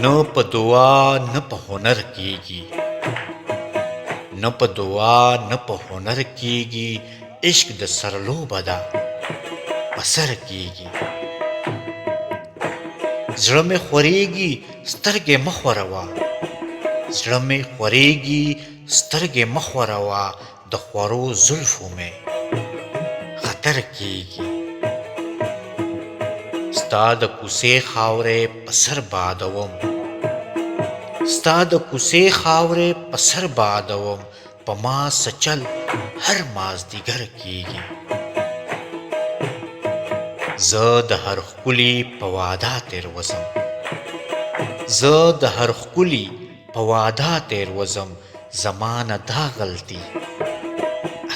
न په دعا نه په هنر کیږي، نه په دعا نه په هنر کیږي، عشق د سرلوبه ده په سر کیږي. زړه مې خوریږي سترګې مه خوروه، زړه مې خوریږي سترګې مه خوروه، د خورو زلفو مې خطر کیږي. ستا د کوڅې خاورې په سر بادوم، ستا د کوڅې خاورې په سر بادوم، په ما سچل هر مازدیګر کیږي. زه د هر ښکلي په واده تېروځم، زه د هر ښکلي په واده تېروځم، زما نه دا غلطي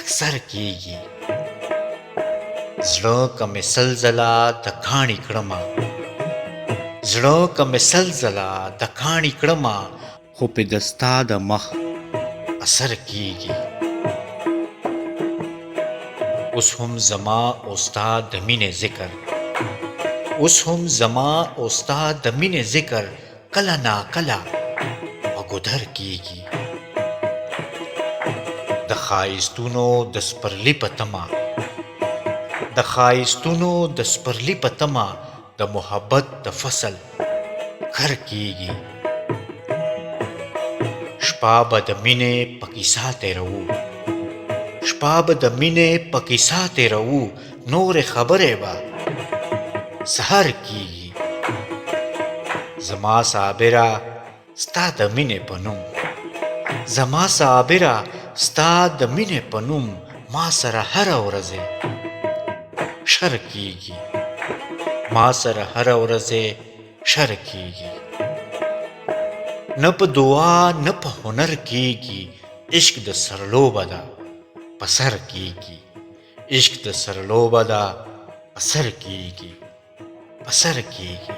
اکثر کیږي. زړه که مې سل ځله د کاڼي کړمه، زړه که مې سل ځله د کاڼي کړمه، خو پې د ستا د مخ اثر کیږي. اوس هم زما او ستا د مینې ذکر، اوس هم زما او ستا د مینې ذکر، کله ناکله په ګودر کیږي. د ښایستونو د سپرلي په تمه، د ښایستونو د سپرلي په تمه، د محبت د فصل کر کیږي. شپه به د مینې په کیسه تېروو، شپه به د مینې په کیسه تېروو، نورې خبرې به سحر کیږي. زما صابره ستا د مینې په نوم، زما صابره ستا د مینې په نوم، ما سره هره ورځ شر کیږي، ما سره هره ورځ شر کیږي. نه په دعا نه په هنر کیږي، عشق د سرلوبه ده په سر کیږي، عشق د سرلوبه ده په سر کیږي، په سر کیږي.